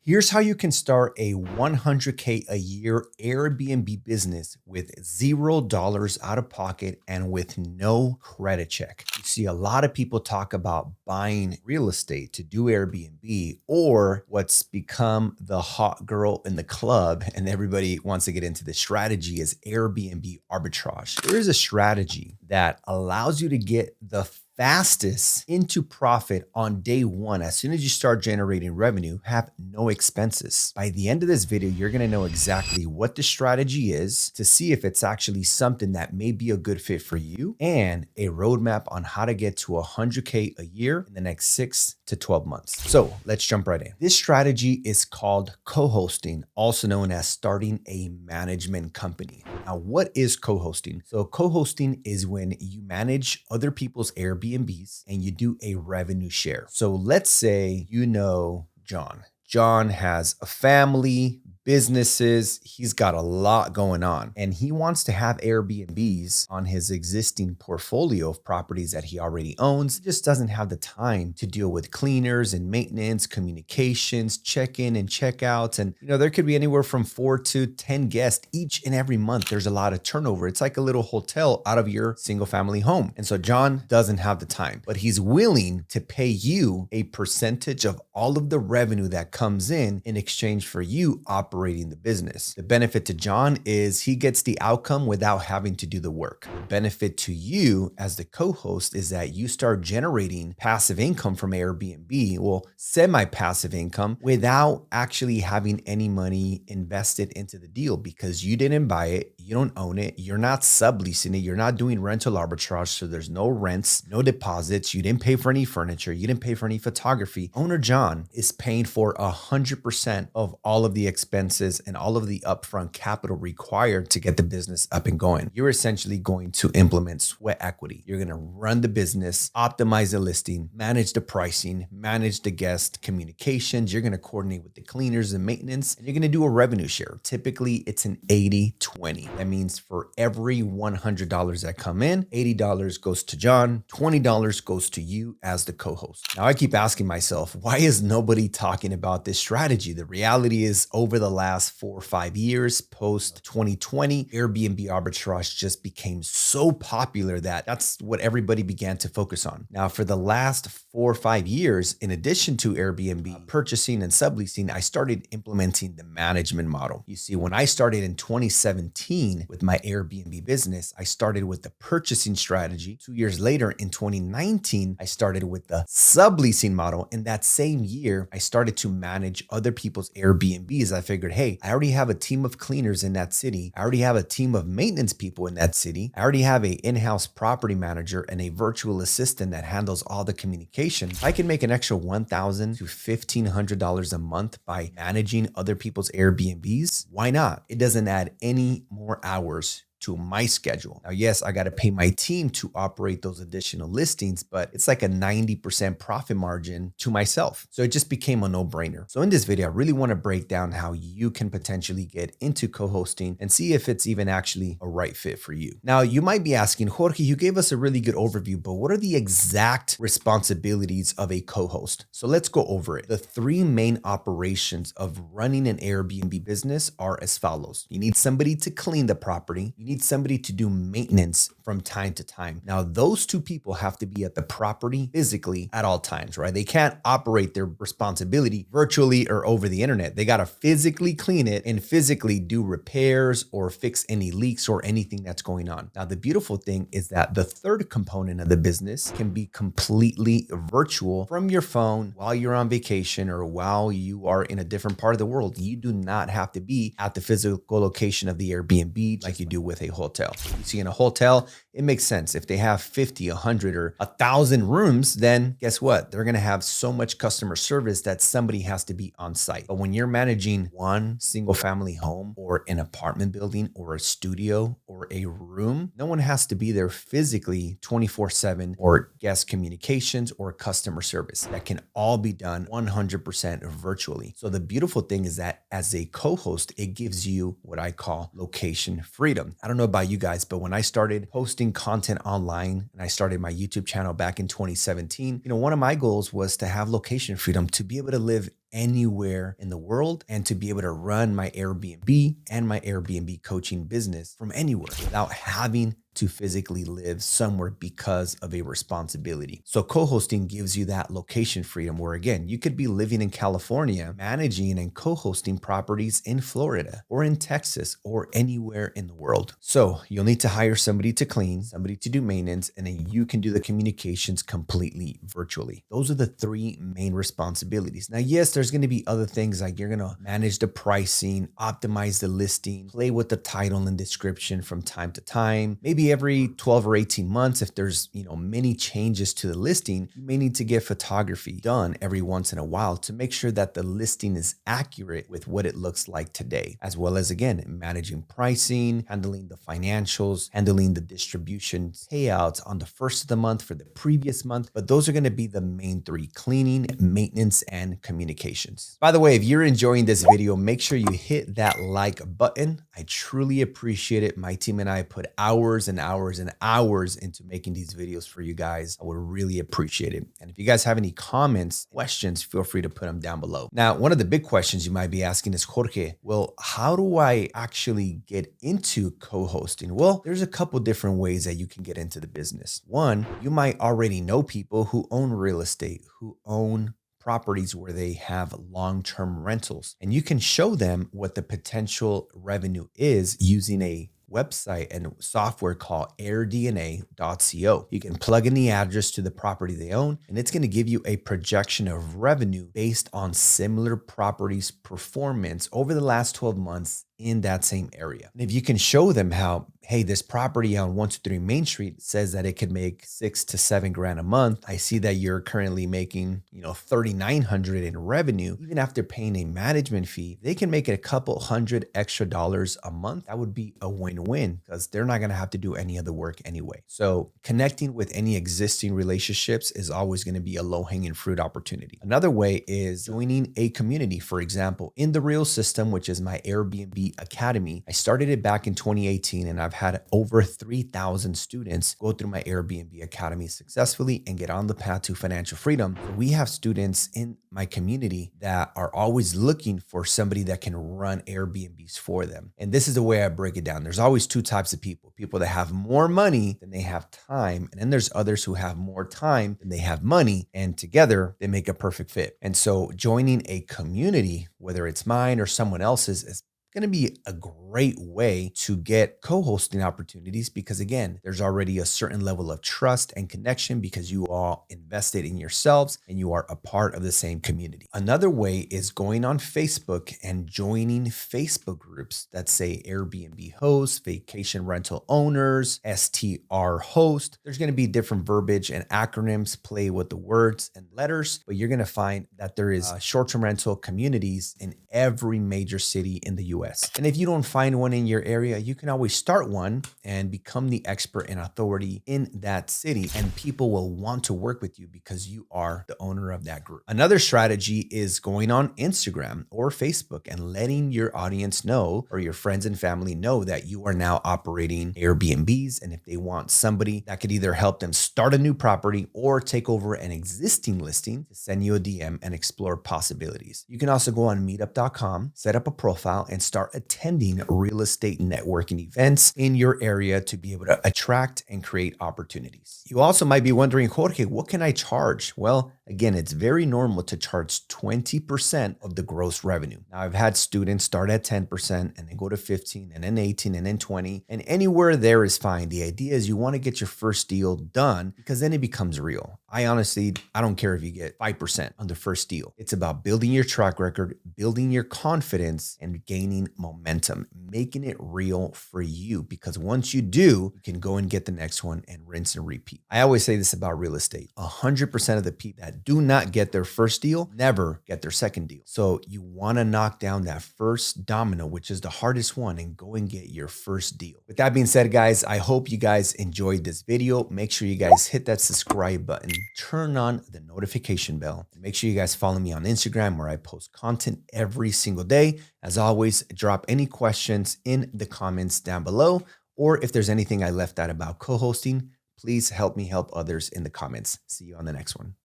Here's how you can start a 100K a year Airbnb business with $0 out of pocket and with no credit check. You see a lot of people talk about buying real estate to do Airbnb, or what's become the hot girl in the club and everybody wants to get into this strategy is Airbnb arbitrage. There is a strategy that allows you to get the fastest into profit on day one. As soon as you start generating revenue, have no expenses. By the end of this video, you're gonna know exactly what the strategy is to see if it's actually something that may be a good fit for you, and a roadmap on how to get to 100K a year in the next 6 to 12 months. So let's jump right in. This strategy is called co-hosting, also known as starting a management company. Now, what is co-hosting? So co-hosting is when you manage other people's Airbnbs and you do a revenue share. So let's say you know John. John has a family, businesses, he's got a lot going on, and he wants to have Airbnbs on his existing portfolio of properties that he already owns. He just doesn't have the time to deal with cleaners and maintenance, communications, check-in and check-outs. And there could be anywhere from 4 to 10 guests each and every month. There's a lot of turnover. It's like a little hotel out of your single family home. And so John doesn't have the time, but he's willing to pay you a percentage of all of the revenue that comes in exchange for you operating the business. The benefit to John is he gets the outcome without having to do the work. The benefit to you as the co-host is that you start generating passive income from Airbnb, well, semi-passive income, without actually having any money invested into the deal because you didn't buy it, you don't own it, you're not subleasing it, you're not doing rental arbitrage, so there's no rents, no deposits, you didn't pay for any furniture, you didn't pay for any photography. Owner John is paying for 100% of all of the expenses and all of the upfront capital required to get the business up and going. You're essentially going to implement sweat equity. You're going to run the business, optimize the listing, manage the pricing, manage the guest communications. You're going to coordinate with the cleaners and maintenance, and you're going to do a revenue share. Typically, it's an 80-20. That means for every $100 that come in, $80 goes to John, $20 goes to you as the co-host. Now, I keep asking myself, why is nobody talking about this strategy? The reality is, over the last 4 or 5 years, post 2020, Airbnb arbitrage just became so popular that that's what everybody began to focus on. Now, for the last 4 or 5 years, in addition to Airbnb purchasing and subleasing, I started implementing the management model. You see, when I started in 2017 with my Airbnb business, I started with the purchasing strategy. 2 years later, in 2019, I started with the subleasing model. In that same year, I started to manage other people's Airbnbs. I figured, hey, I already have a team of cleaners in that city. I already have a team of maintenance people in that city. I already have an in-house property manager and a virtual assistant that handles all the communication. I can make an extra $1,000 to $1,500 a month by managing other people's Airbnbs. Why not? It doesn't add any more hours to my schedule. Now, yes, I got to pay my team to operate those additional listings, but it's like a 90% profit margin to myself. So it just became a no-brainer. So in this video, I really want to break down how you can potentially get into co-hosting and see if it's even actually a right fit for you. Now, you might be asking, Jorge, you gave us a really good overview, but what are the exact responsibilities of a co-host? So let's go over it. The 3 main operations of running an Airbnb business are as follows. You need somebody to clean the property. You need somebody to do maintenance from time to time. Now, those 2 people have to be at the property physically at all times, right? They can't operate their responsibility virtually or over the internet. They got to physically clean it and physically do repairs or fix any leaks or anything that's going on. Now, the beautiful thing is that the 3rd component of the business can be completely virtual from your phone while you're on vacation or while you are in a different part of the world. You do not have to be at the physical location of the Airbnb like you do with a hotel. You see, in a hotel, it makes sense. If they have 50, 100, or 1,000 rooms, then guess what? They're going to have so much customer service that somebody has to be on site. But when you're managing one single family home or an apartment building or a studio or a room, no one has to be there physically 24/7 or guest communications or customer service. That can all be done 100% virtually. So the beautiful thing is that as a co-host, it gives you what I call location freedom. I don't know about you guys, but when I started posting creating content online and I started my YouTube channel back in 2017, one of my goals was to have location freedom, to be able to live anywhere in the world and to be able to run my Airbnb and my Airbnb coaching business from anywhere without having to physically live somewhere because of a responsibility. So co-hosting gives you that location freedom where, again, you could be living in California, managing and co-hosting properties in Florida or in Texas or anywhere in the world. So you'll need to hire somebody to clean, somebody to do maintenance, and then you can do the communications completely virtually. Those are the three main responsibilities. Now, yes, there's going to be other things like you're going to manage the pricing, optimize the listing, play with the title and description from time to time. Maybe every 12 or 18 months, if there's, many changes to the listing, you may need to get photography done every once in a while to make sure that the listing is accurate with what it looks like today, as well as, again, managing pricing, handling the financials, handling the distribution payouts on the first of the month for the previous month. But those are going to be the main three: cleaning, maintenance, and communications. By the way, if you're enjoying this video, make sure you hit that like button. I truly appreciate it. My team and I put hours and hours and hours into making these videos for you guys. I would really appreciate it. And if you guys have any comments, questions, feel free to put them down below. Now, one of the big questions you might be asking is, Jorge, well, how do I actually get into co-hosting? Well, there's a couple different ways that you can get into the business. One, you might already know people who own real estate, who own properties where they have long-term rentals, and you can show them what the potential revenue is using a website and software called airdna.co. You can plug in the address to the property they own, and it's going to give you a projection of revenue based on similar properties' performance over the last 12 months in that same area. And if you can show them how, hey, this property on 123 Main Street says that it could make $6 to $7 grand a month. I see that you're currently making, $3,900 in revenue. Even after paying a management fee, they can make it a couple hundred extra dollars a month. That would be a win-win because they're not going to have to do any other work anyway. So connecting with any existing relationships is always going to be a low-hanging fruit opportunity. Another way is joining a community. For example, in the Real System, which is my Airbnb Academy. I started it back in 2018 and I've had over 3,000 students go through my Airbnb Academy successfully and get on the path to financial freedom. We have students in my community that are always looking for somebody that can run Airbnbs for them. And this is the way I break it down. There's always two types of people: people that have more money than they have time. And then there's others who have more time than they have money. And together they make a perfect fit. And so joining a community, whether it's mine or someone else's, is going to be a great way to get co-hosting opportunities because, again, there's already a certain level of trust and connection because you all invested in yourselves and you are a part of the same community. Another way is going on Facebook and joining Facebook groups that say Airbnb hosts, vacation rental owners, STR host. There's going to be different verbiage and acronyms, play with the words and letters, but you're going to find that there is short-term rental communities in every major city in the US. And if you don't find one in your area, you can always start one and become the expert and authority in that city. And people will want to work with you because you are the owner of that group. Another strategy is going on Instagram or Facebook and letting your audience know, or your friends and family know, that you are now operating Airbnbs. And if they want somebody that could either help them start a new property or take over an existing listing, to send you a DM and explore possibilities. You can also go on meetup.com, set up a profile, and start attending real estate networking events in your area to be able to attract and create opportunities. You also might be wondering, Jorge, what can I charge? Well, again, it's very normal to charge 20% of the gross revenue. Now, I've had students start at 10% and then go to 15 and then 18 and then 20, and anywhere there is fine. The idea is you want to get your first deal done because then it becomes real. I don't care if you get 5% on the first deal. It's about building your track record, building your confidence, and gaining momentum, making it real for you. Because once you do, you can go and get the next one and rinse and repeat. I always say this about real estate: 100% of the people that do not get their first deal never get their second deal. So you want to knock down that first domino, which is the hardest one, and go and get your first deal. With that being said, guys, I hope you guys enjoyed this video. Make sure you guys hit that subscribe button, turn on the notification bell, and make sure you guys follow me on Instagram, where I post content every single day. As always, drop any questions in the comments down below, Or if there's anything I left out about co-hosting, please help me help others in the comments. See you on the next one.